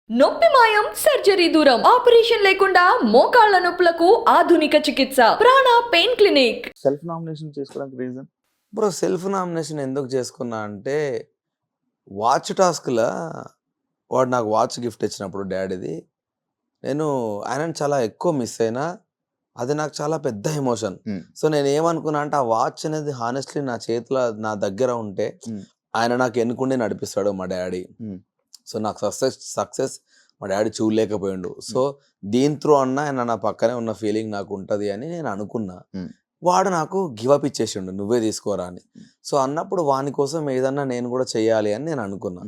నొప్పి మాయం సర్జరీ దూరం ఆపరేషన్ లేకుండా మోకాళ్ల నొప్పులకు ఆధునిక చికిత్స ప్రాణ పెయిన్ క్లినిక్. సెల్ఫ్ నామినేషన్ చేసుకోవడానికి రీజన్? బ్రో సెల్ఫ్ నామినేషన్ ఎందుకు చేసుకున్నా అంటే వాచ్ టాస్క్లో వాడు నాకు వాచ్ గిఫ్ట్ ఇచ్చినప్పుడు డాడీది నేను ఆయనను చాలా ఎక్కువ మిస్ అయినా. అది నాకు చాలా పెద్ద ఎమోషన్. సో నేను ఏమనుకున్నా అంటే ఆ వాచ్ అనేది హానెస్ట్లీ నా చేతిలో నా దగ్గర ఉంటే ఆయన నాకు ఎన్నుకుండే నడిపిస్తాడు మా డాడీ. సో నాకు సక్సెస్ మా డాడీ చూడలేకపోయిండు. సో దీని త్రూ అన్న ఆయన నా పక్కనే ఉన్న ఫీలింగ్ నాకు ఉంటుంది అని నేను అనుకున్నా. వాడు నాకు గివప్ ఇచ్చేసిండు, నువ్వే తీసుకోరా అని. సో అన్నప్పుడు వాని కోసం ఏదన్నా నేను కూడా చెయ్యాలి అని నేను అనుకున్నా.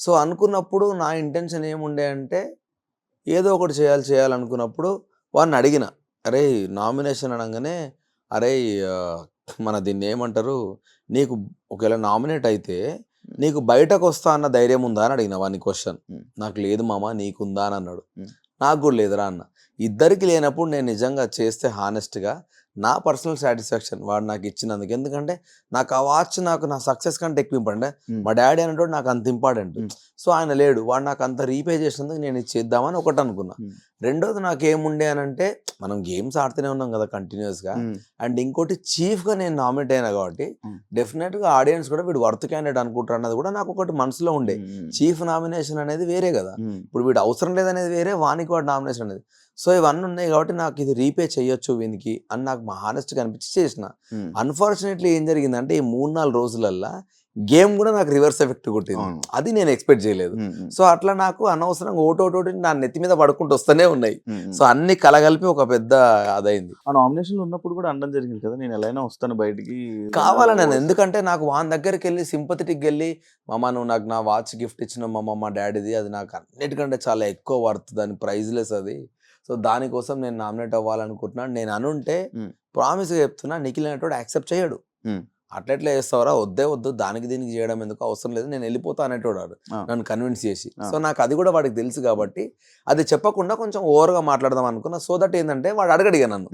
సో అనుకున్నప్పుడు నా ఇంటెన్షన్ ఏముండే అంటే ఏదో ఒకటి చేయాలనుకున్నప్పుడు వాడిని అడిగిన, అరే నామినేషన్ అనగానే అరే మన దీన్ని ఏమంటారు, నీకు ఒకవేళ నామినేట్ అయితే నీకు బయటకు వస్తా అన్న ధైర్యం ఉందా అని అడిగిన వాని క్వశ్చన్. నాకు లేదు మామ, నీకుందా అని అన్నాడు. నాకు కూడా లేదురా అన్న. ఇద్దరికి లేనప్పుడు నేను నిజంగా చేస్తే హానెస్ట్గా నా పర్సనల్ సాటిస్ఫాక్షన్ వాడు నాకు ఇచ్చినందుకు. ఎందుకంటే నాకు ఆ వాచ్ నాకు నా సక్సెస్ కంటే ఎక్కువ ఇంపార్టెంట్. మా డాడీ అనేటోడు నాకు అంత ఇంపార్టెంట్. సో ఆయన లేడు, వాడు నాకు అంత రీపే చేసినందుకు నేను ఇది చేద్దామని ఒకటి అనుకున్నా. రెండోది నాకు ఏముండే అని అంటే మనం గేమ్స్ ఆడుతూనే ఉన్నాం కదా కంటిన్యూస్గా. అండ్ ఇంకోటి చీఫ్గా నేను నామినేట్ అయినా కాబట్టి డెఫినెట్గా ఆడియన్స్ కూడా వీడు వర్త్ క్యాండిడేట్ అనుకుంటారు అన్నది కూడా నాకు ఒకటి మనసులో ఉండే. చీఫ్ నామినేషన్ అనేది వేరే కదా, ఇప్పుడు వీడు అవసరం లేదనేది వేరే, వానికి వాడు నామినేషన్ అనేది. సో ఇవన్నీ ఉన్నాయి కాబట్టి నాకు ఇది రీపే చేయొచ్చు వీనికి అని నాకు మా హానెస్ట్గా అనిపించి చేసిన. అన్ఫార్చునేట్లీ ఏం జరిగిందంటే ఈ 3-4 రోజులల్లో గేమ్ కూడా నాకు రివర్స్ ఎఫెక్ట్ కొట్టింది. అది నేను ఎక్స్పెక్ట్ చేయలేదు. సో అట్లా నాకు అనవసరంగా ఓటోటి నా నెత్తి మీద పడుకుంటూ వస్తూనే ఉన్నాయి. సో అన్ని కలగలిపి ఒక పెద్ద అదైంది. ఆ నామినేషన్ ఉన్నప్పుడు కూడా అనడం జరిగింది కదా, నేను ఎలా అయినా వస్తాను బయటికి కావాలని. ఎందుకంటే నాకు వాని దగ్గరికి వెళ్ళి సింపథెటిక్ వెళ్ళి, మామ నువ్వు నాకు నా వాచ్ గిఫ్ట్ ఇచ్చిన మా డాడీది, అది నాకు అన్నిటికంటే చాలా ఎక్కువ వర్త్, దాని ప్రైజ్లెస్ అది. సో దానికోసం నేను నామినేట్ అవ్వాలనుకుంటున్నాను. నేను అనుంటే ప్రామిస్గా చెప్తున్నా, నిఖిల్ అనేటోడు యాక్సెప్ట్ చేయడు. అట్లెట్లా చేస్తావరా, వద్దు దానికి దీనికి చేయడం ఎందుకు, అవసరం లేదు, నేను వెళ్ళిపోతా అనేటోడు నన్ను కన్విన్స్ చేసి. సో నాకు అది కూడా వాడికి తెలుసు కాబట్టి అది చెప్పకుండా కొంచెం ఓవర్గా మాట్లాడదాం అనుకున్నా. సో దట్ ఏంటంటే వాడు అడగడిగా నన్ను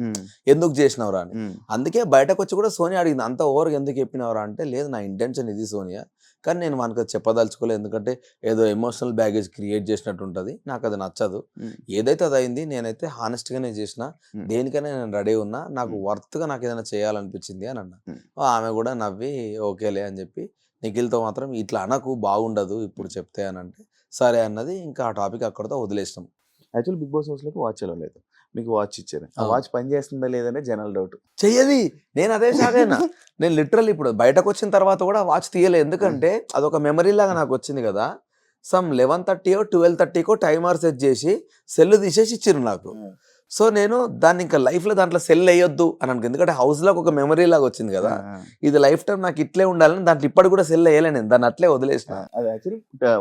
ఎందుకు చేసినవరా అని. అందుకే బయటకు వచ్చి కూడా సోనియా అడిగింది, అంత ఓవర్గా ఎందుకు చెప్పినవరా అంటే, లేదు నా ఇంటెన్షన్ ఇది సోనియా, కానీ నేను మనకు చెప్పదలుచుకోలేదు. ఎందుకంటే ఏదో ఎమోషనల్ బ్యాగేజ్ క్రియేట్ చేసినట్టు ఉంటుంది, నాకు అది నచ్చదు. ఏదైతే అది అయింది, నేనైతే హానెస్ట్గానే చేసిన, దేనికైనా నేను రెడీ ఉన్నా, నాకు వర్త్గా నాకు ఏదైనా చేయాలనిపించింది అని అన్నా. ఆమె కూడా నవ్వి ఓకేలే అని చెప్పి, నిఖిల్తో మాత్రం ఇట్లా అనకు బాగుండదు ఇప్పుడు చెప్తే అని అంటే సరే అన్నది. ఇంకా ఆ టాపిక్ అక్కడితో వదిలేసినాం. యాక్చువల్ బిగ్ బాస్ హౌస్లోకి వాచ్ లేదు, మీకు వాచ్ ఇచ్చారు. ఆ వాచ్ పని చేస్తుందా లేదనే జనరల్ డౌట్. చెయ్యది, నేను అదే షాక్ అయినా. నేను లిటరల్ ఇప్పుడు బయటకు వచ్చిన తర్వాత కూడా వాచ్ తీయలే, ఎందుకంటే అదొక మెమరీ లాగా నాకు వచ్చింది కదా. సమ్ 11:30 12:30 టైమర్ సెట్ చేసి సెల్ తీసేసి ఇచ్చిర్రు నాకు. సో నేను దాన్ని ఇంకా లైఫ్లో దాంట్లో సెల్ వేయొద్దు అని అనుకో, ఎందుకంటే హౌస్లోకి ఒక మెమరీ లాగా వచ్చింది కదా, ఇది లైఫ్ టైం నాకు ఇట్లే ఉండాలని దాంట్లో ఇప్పటికి కూడా సెల్ వేయలే, నేను దాన్ని అట్లే వదిలేసిన.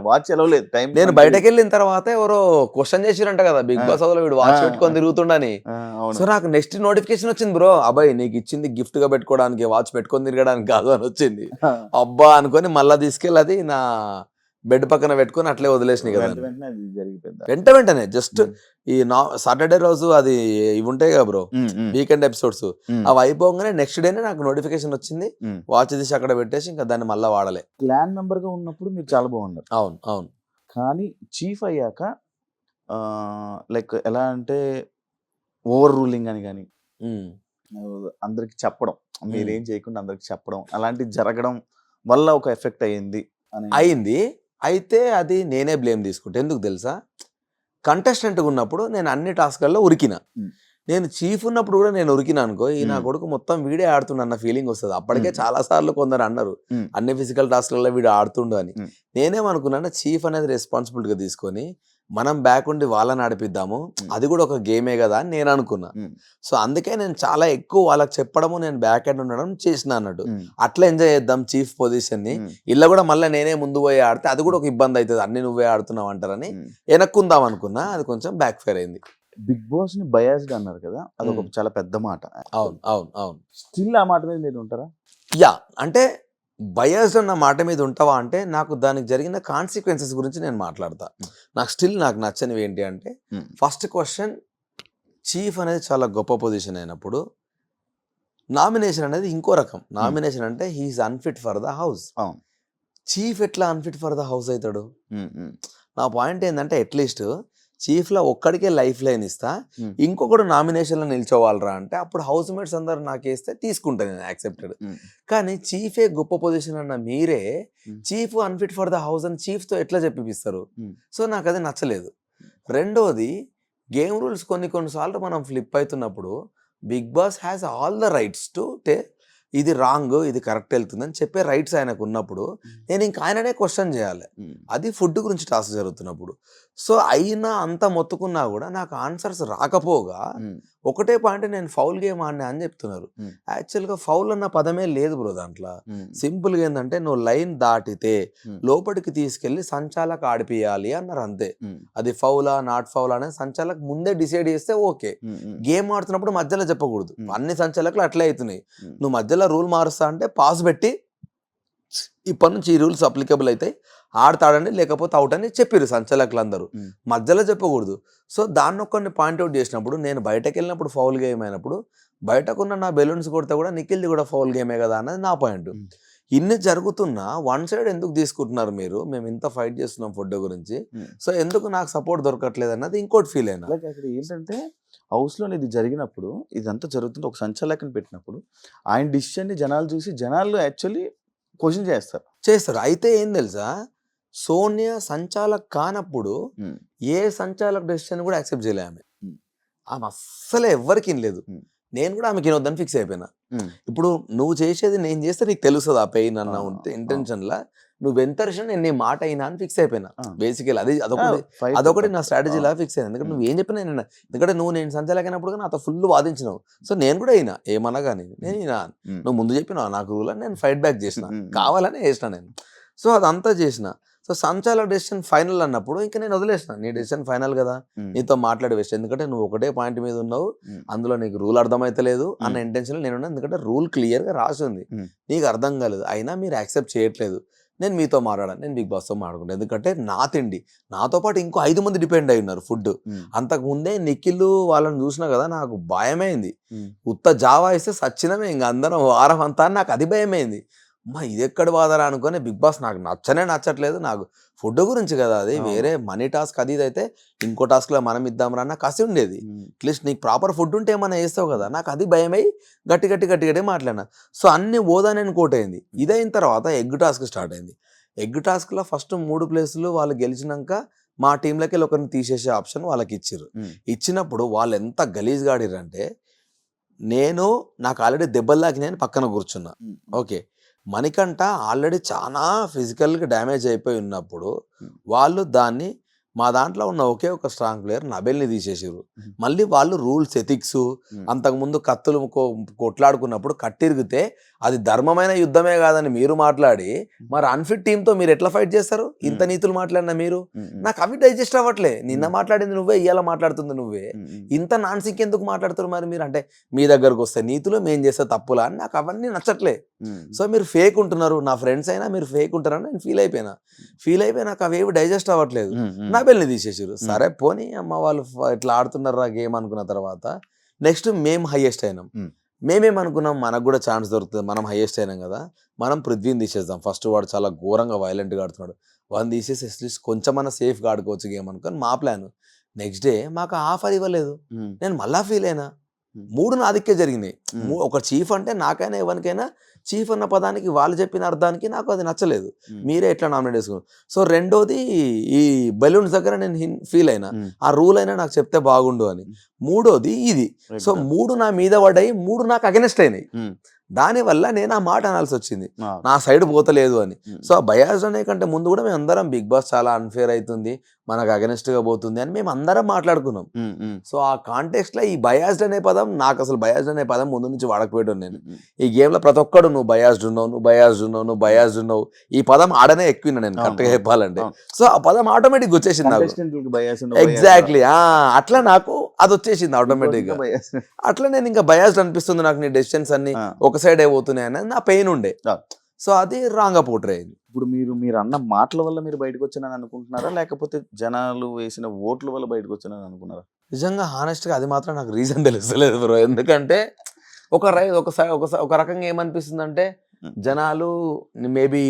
వాచ్ ఎలవలేదు టైం. నేను బయటకు వెళ్ళిన తర్వాత ఎవరో క్వశ్చన్ చేసిరంట కదా బిగ్ బాస్ హౌస్ లో, వీడు వాచ్ పెట్టుకొని తిరుగుతుండని. సో నాకు నెక్స్ట్ నోటిఫికేషన్ వచ్చింది, బ్రో అబ్బాయి నీకు ఇచ్చింది గిఫ్ట్ గా పెట్టుకోవడానికి, వాచ్ పెట్టుకొని తిరగడానికి కాదు అని వచ్చింది. అబ్బా అనుకొని మళ్ళీ తీసుకెళ్ళి అది నా బెడ్ పక్కన పెట్టుకొని అట్లే వదిలేసినాయి కదా. వెంటనే జస్ట్ ఈ సాటర్డే రోజు అది ఇవి ఉంటాయి కదా బ్రో, వీకెండ్ ఎపిసోడ్స్, అవి అయిపోగానే నెక్స్ట్ డేనే నాకు నోటిఫికేషన్ వచ్చింది. వాచ్ తీసి అక్కడ పెట్టేసి ఇంకా దాన్ని మళ్ళీ వాడలే. క్లాన్ మెంబర్ గా ఉన్నప్పుడు మీరు చాలా బాగున్నారు. అవును. కానీ చీఫ్ అయ్యాక లైక్ ఎలా అంటే ఓవర్ రూలింగ్ అని కానీ అందరికి చెప్పడం, మీరేం చేయకుండా అందరికి చెప్పడం, అలాంటివి జరగడం వల్ల ఒక ఎఫెక్ట్ అయ్యింది. అయితే అది నేనే బ్లేమ్ తీసుకుంటా. ఎందుకు తెలుసా, కంటెస్టెంట్గా ఉన్నప్పుడు నేను అన్ని టాస్క్లలో ఉరికినా. నేను చీఫ్ ఉన్నప్పుడు కూడా నేను ఉరికినా అనుకో, ఈ నా కొడుకు మొత్తం వీడే ఆడుతుండ అన్న ఫీలింగ్ వస్తుంది. అప్పటికే చాలా సార్లు కొందరు అన్నారు అన్ని ఫిజికల్ టాస్క్లలో వీడు ఆడుతుండు అని. నేనేమనుకున్నా, చీఫ్ అనేది రెస్పాన్సిబిలిటీగా తీసుకొని మనం బ్యాక్ ఉండి వాళ్ళని నడిపిద్దాము, అది కూడా ఒక గేమే కదా అని నేను అనుకున్నా. సో అందుకే నేను చాలా ఎక్కువ వాళ్ళకి చెప్పడము, నేను బ్యాక్ ఎండ్ ఉండడం చేసిన అన్నట్టు. అట్లా ఎంజాయ్ చేద్దాం చీఫ్ పొజిషన్ ని. ఇలా కూడా మళ్ళీ నేనే ముందు పోయి ఆడితే అది కూడా ఒక ఇబ్బంది అవుతుంది, అన్ని నువ్వే ఆడుతున్నావు అంటారని వెనక్కుందాం అనుకున్నా. అది కొంచెం బ్యాక్ ఫైర్ అయింది. బిగ్ బాస్ ని బయాస్డ్ అన్నారు కదా, అది ఒక చాలా పెద్ద మాట. అవును. స్టిల్ ఆ మాట మీద మీరు ఉంటారా? యా, అంటే బయాస్డ్ అన్న మాట మీద ఉంటావా అంటే, నాకు దానికి జరిగిన కాన్సిక్వెన్సెస్ గురించి నేను మాట్లాడతా. నాకు నచ్చనివి ఏంటి అంటే, ఫస్ట్ క్వశ్చన్, చీఫ్ అనేది చాలా గొప్ప పొజిషన్ అయినప్పుడు నామినేషన్ అనేది ఇంకో రకం. నామినేషన్ అంటే he's unfit for the house. Chief ఎట్లా అన్ఫిట్ ఫర్ ద హౌస్ అవుతాడు? నా పాయింట్ ఏంటంటే అట్లీస్ట్ చీఫ్లో ఒక్కడికే లైఫ్ లైన్ ఇస్తా, Hmm. ఇంకొకడు నామినేషన్లో నిల్చోవాలరా అంటే అప్పుడు హౌస్ మేట్స్ అందరు నాకేస్తే తీసుకుంటాను నేను, యాక్సెప్టెడ్. Hmm. కానీ చీఫే గొప్ప పొజిషన్ అన్న మీరే Hmm. Chief unfit for the house అని చీఫ్తో ఎట్లా చెప్పిస్తారు? Hmm. సో నాకు అది నచ్చలేదు. రెండోది, గేమ్ రూల్స్ కొన్నిసార్లు మనం ఫ్లిప్ అవుతున్నప్పుడు big boss has all the rights to ఇది రాంగ్, ఇది కరెక్ట్ వెళ్తుందని చెప్పే రైట్స్ ఆయనకు ఉన్నప్పుడు నేను ఇంక ఆయననే క్వశ్చన్ చేయాలి. Hmm. అది ఫుడ్ గురించి టాస్క్ జరుగుతున్నప్పుడు. సో అయినా అంత మొత్తుకున్నా కూడా నాకు ఆన్సర్స్ రాకపోగా Hmm. ఒకటే పాయింట్, నేను ఫౌల్ గేమ్ ఆడినా అని చెప్తున్నారు. Hmm. యాక్చువల్గా ఫౌల్ అన్న పదమే లేదు బ్రో దాంట్లో. Hmm. సింపుల్గా ఏంటంటే నువ్వు లైన్ దాటితే Hmm. లోపలికి తీసుకెళ్లి సంచాలక్ ఆడిపియాలి అన్నారు అంతే. Hmm. అది ఫౌలా నాట్ ఫౌల్ అనేది సంచాలక్ ముందే డిసైడ్ చేస్తే ఓకే. Hmm. Hmm. గేమ్ ఆడుతున్నప్పుడు మధ్యలో చెప్పకూడదు. Hmm. అన్ని సంచాలకులు అట్లే అవుతున్నాయి. Hmm. నువ్వు మధ్యలో రూల్ మారుస్తా అంటే పాస్ పెట్టి ఇప్పటి నుంచి ఈ రూల్స్ అప్లికబుల్ అవుతాయి, ఆడతాడండి లేకపోతే అవుట్ అని చెప్పారు సంచాలకులు అందరూ. Hmm. మధ్యలో చెప్పకూడదు. సో దాన్ని ఒక్కరిని పాయింట్అవుట్ చేసినప్పుడు, నేను బయటకు వెళ్ళినప్పుడు ఫౌల్ గేమ్ అయినప్పుడు బయటకున్న నా బెలూన్స్ కొడితే కూడా నిఖిల్ది కూడా ఫౌల్ గేమే కదా అన్నది నా పాయింట్. Hmm. ఇన్ని జరుగుతున్నా వన్ సైడ్ ఎందుకు తీసుకుంటున్నారు మీరు? మేము ఇంత ఫైట్ చేస్తున్నాం ఫుడ్ గురించి, Hmm. సో ఎందుకు నాకు సపోర్ట్ దొరకట్లేదు అన్నది ఇంకోటి ఫీల్ అయినా. అలాగే అక్కడ ఏంటంటే హౌస్లో ఇది జరిగినప్పుడు, ఇదంతా జరుగుతుంటే ఒక సంచాలకుని పెట్టినప్పుడు ఆయన డిసిషన్ని జనాలు చూసి జనాలు యాక్చువల్లీ క్వశ్చన్ చేస్తారు. అయితే ఏం తెలుసా, సోనియా సంచాలక్ కానప్పుడు Hmm. ఏ సంచాలక్ డెసిషన్ కూడా యాక్సెప్ట్ చేయలే ఆమె. Hmm. ఆమె అస్సలే ఎవ్వరికి లేదు. Hmm. నేను కూడా ఆమెకి వినొద్దని ఫిక్స్ అయిపోయినా. Hmm. ఇప్పుడు నువ్వు చేసేది నేను చేస్తే నీకు తెలుస్తుంది ఆ పెయిన్ అన్న Ah, ఉంటే ah. ఇంటెన్షన్లా నువ్వు ఎంత నేను నీ మాట అయినా అని ఫిక్స్ అయిపోయినా. Ah. బేసికల్ అదొకటి నా స్ట్రాటజీలా ఫిక్స్ అయింది. ఎందుకంటే నువ్వు ఏం చెప్పినా నేను, ఎందుకంటే నువ్వు నేను సంచాలకైనప్పుడు నాతో ఫుల్ వాదించినావు. సో నేను కూడా అయినా ఏమన్నా కానీ నేను అయినా, Hmm. నువ్వు ముందు చెప్పినావు నాకు రూల్ అని నేను ఫైట్ బ్యాక్ చేసిన, Hmm. కావాలనే చేసిన నేను. సో అదంతా చేసిన. సో సంచాలక డెసిషన్ ఫైనల్ అన్నప్పుడు ఇంకా నేను వదిలేసిన, నీ డెసిషన్ ఫైనల్ కదా, Hmm. నీతో మాట్లాడి వేస్ట్. ఎందుకంటే నువ్వు ఒకటే పాయింట్ మీద ఉన్నావు, Hmm. అందులో నీకు రూల్ అర్థమైతలేదు అన్న Hmm. ఇంటెన్షన్ నేనున్నా. ఎందుకంటే రూల్ క్లియర్గా రాసి ఉంది, Hmm. నీకు అర్థం కాలేదు, అయినా మీరు యాక్సెప్ట్ చేయట్లేదు. నేను మీతో మాట్లాడాను, నేను బిగ్ బాస్తో మాట్లాడుకుంటాను. ఎందుకంటే నా తిండి, నాతో పాటు ఇంకో 5 మంది డిపెండ్ అయి ఉన్నారు ఫుడ్. Hmm. అంతకుముందే నిఖిల్ వాళ్ళని చూసినా కదా నాకు భయమైంది. Hmm. ఉత్త జావా ఇస్తే సచ్చినమే ఇంకా అందరం వారం అంతా, నాకు అది భయమైంది. అమ్మా ఇది ఎక్కడ బాధరా అనుకుని బిగ్ బాస్ నాకు నచ్చట్లేదు. నాకు ఫుడ్ గురించి కదా, అది అవును. వేరే మనీ టాస్క్ అది ఇది అయితే ఇంకో టాస్క్లో మనం ఇద్దాం రా నాకు కసి ఉండేది. Hmm. అట్లీస్ట్ నీకు ప్రాపర్ ఫుడ్ ఉంటే ఏమైనా వేస్తావు కదా, నాకు అది భయమై గట్టి మాట్లాడినా. సో అన్ని ఓదానని కోట్ అయింది. ఇదైన తర్వాత ఎగ్ టాస్క్ స్టార్ట్ అయింది. ఎగ్ టాస్క్లో ఫస్ట్ 3 ప్లేసులు వాళ్ళు గెలిచినాక మా టీంలోకి వెళ్ళి ఒకరిని తీసేసే ఆప్షన్ వాళ్ళకి ఇచ్చారు. Hmm. ఇచ్చినప్పుడు వాళ్ళు ఎంత గలీజ్గా ఆడిరంటే, నాకు ఆల్రెడీ దెబ్బలు తాకినాయని పక్కన కూర్చున్నా. Hmm. ఓకే, మణికంఠ ఆల్రెడీ చాలా ఫిజికల్గా డ్యామేజ్ అయిపోయి ఉన్నప్పుడు Hmm. వాళ్ళు దాన్ని, మా దాంట్లో ఉన్న ఒకే ఒక స్ట్రాంగ్ ప్లేయర్ నబెల్ని తీసేసారు. Hmm. మళ్ళీ వాళ్ళు రూల్స్ ఎథిక్స్, Hmm. అంతకుముందు కత్తులు కొట్లాడుకున్నప్పుడు కట్టిరిగితే అది ధర్మమైన యుద్ధమే కాదని మీరు మాట్లాడి, మరి అన్ఫిట్ టీంతో మీరు ఎట్లా ఫైట్ చేస్తారు? ఇంత Hmm. నీతులు మాట్లాడినా మీరు, Hmm. నాకు అవి డైజెస్ట్ అవ్వట్లే. నిన్న Hmm. మాట్లాడింది నువ్వే, ఇవాళ మాట్లాడుతుంది నువ్వే. Hmm. Hmm. ఇంత నాన్సిక్ ఎందుకు మాట్లాడుతారు మరి మీరు? అంటే మీ దగ్గరకు వస్తే నీతులు, మేము చేస్తే తప్పులా అని నాకు అవన్నీ నచ్చట్లే. Hmm. సో మీరు ఫేక్ ఉంటున్నారు, నా ఫ్రెండ్స్ అయినా మీరు ఫేక్ ఉంటారని నేను ఫీల్ అయిపోయినా నాకు అవేవి డైజెస్ట్ అవ్వట్లేదు. Hmm. Hmm. నా బెల్ని తీసేసారు. సరే పోనీ అమ్మ వాళ్ళు ఇట్లా ఆడుతున్నారా గేమ్ అనుకున్న తర్వాత నెక్స్ట్ మేము హైయెస్ట్ అయినాం. Hmm. మేమేమనుకున్నాం, మనకు కూడా ఛాన్స్ దొరుకుతుంది, మనం హైయెస్ట్ అయినాం కదా, మనం పృథ్వీని తీసేద్దాం. ఫస్ట్ వాడు చాలా ఘోరంగా వైలెంట్గా ఆడుతున్నాడు, వాడిని తీసేసి అట్లీస్ట్ కొంచెమన్నా సేఫ్గా ఆడుకోవచ్చు గేమ్ అనుకొని మా ప్లాన్. నెక్స్ట్ డే మాకు ఆఫర్ ఇవ్వలేదు. Hmm. నేను మళ్ళా ఫీల్ అయినా. Hmm. 3 నా దిక్కే జరిగినాయి. Hmm. ఒక చీఫ్ అంటే నాకైనా ఎవరికైనా చీఫ్ అన్న పదానికి వాళ్ళు చెప్పిన అర్థానికి నాకు అది నచ్చలేదు. Hmm. మీరే ఎట్లా నామినేట్ చేసుకున్నారు? సో రెండోది, ఈ బెలూన్స్ దగ్గర నేను ఫీల్ అయినా, Hmm. ఆ రూల్ అయినా నాకు చెప్తే బాగుండు అని. మూడోది ఇది. So Regular. 3 నా మీద పడ్డాయి, 3 నాకు అగెనెస్ట్ అయినాయి. Hmm. దానివల్ల నేను ఆ మాట అనాల్సి వచ్చింది, Ah. నా సైడ్ పోతలేదు అని. Hmm. సో ఆ బయాస్డ్ అనే కంటే ముందు కూడా మేము అందరం బిగ్ బాస్ చాలా అన్ఫేర్ అవుతుంది, మనకు అగెనెస్ట్గా పోతుంది అని మేము అందరం మాట్లాడుకున్నాం. Hmm. Hmm. సో ఆ కాంటెక్స్ట్లో ఈ బయాస్డ్ అనే పదం, నాకు అసలు బయాస్డ్ అనే పదం ముందు నుంచి వాడకపోయాడు నేను. Hmm. ఈ గేమ్లో ప్రతి ఒక్కడు నువ్వు బయాస్డ్ ఉన్నావు ఈ పదం ఆడనే ఎక్కువ నేను కరెక్ట్గా అవును. చెప్పాలంటే. అవును. సో ఆ పదం ఆటోమేటిక్గా వచ్చేసింది నాకు. Contestant లకు bias ఉండవు, bias ఎగ్జాక్ట్లీ అట్లా నాకు అది వచ్చేసింది ఆటోమేటిక్గా. ఉండవు. Bias. అట్లా నేను ఇంకా బయాస్డ్ అనిపిస్తుంది నాకు, నీ డెసిషన్స్ అన్ని Ah. ఒక సైడ్ అయిపోతున్నాయి అనేది నా పెయిన్ ఉండే. Ah. సో అది రాంగ్ పోర్ట్రే అయింది. ఇప్పుడు మీరు అన్న మాటల వల్ల మీరు బయటకు వచ్చానని అనుకుంటున్నారా, లేకపోతే జనాలు వేసిన ఓట్ల వల్ల బయటకు వచ్చానని అనుకున్నారా? నిజంగా హానెస్ట్గా అది మాత్రం నాకు రీజన్ తెలుస్తలేదు బ్రో. ఎందుకంటే ఒక రకంగా ఏమనిపిస్తుంది అంటే, జనాలు మేబీ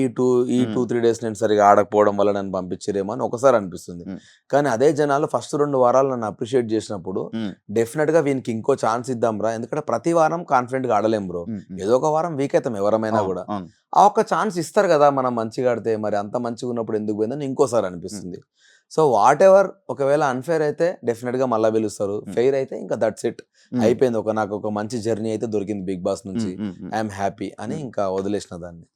ఈ 2-3 డేస్ నేను సరిగా ఆడకపోవడం వల్ల నన్ను పంపించారేమో అని ఒకసారి అనిపిస్తుంది. Mm. కానీ అదే జనాలు ఫస్ట్ 2 వారాలు నన్ను అప్రిషియేట్ చేసినప్పుడు Mm. డెఫినెట్ గా వీనికి ఇంకో ఛాన్స్ ఇద్దాం రా, ఎందుకంటే ప్రతి వారం కాన్ఫిడెంట్ గా ఆడలేం బ్రో. ఏదో ఒక వారం వీక్ అవుతాం ఎవరమైనా అవును, కూడా. అవును. ఆ ఒక్క ఛాన్స్ ఇస్తారు కదా మనం మంచిగా ఆడితే, మరి అంత మంచిగా ఉన్నప్పుడు ఎందుకు పోయిందని ఇంకోసారి అనిపిస్తుంది. సో వాట్ ఎవర్, ఒకవేళ అన్ఫేర్ అయితే డెఫినెట్ గా మళ్ళీ పిలుస్తారు, ఫెయిర్ అయితే ఇంకా దట్స్ ఇట్, అయిపోయింది. నాకు ఒక మంచి జర్నీ అయితే దొరికింది బిగ్ బాస్ నుంచి, ఐఎమ్ హ్యాపీ అని ఇంకా వదిలేసిన దాన్ని.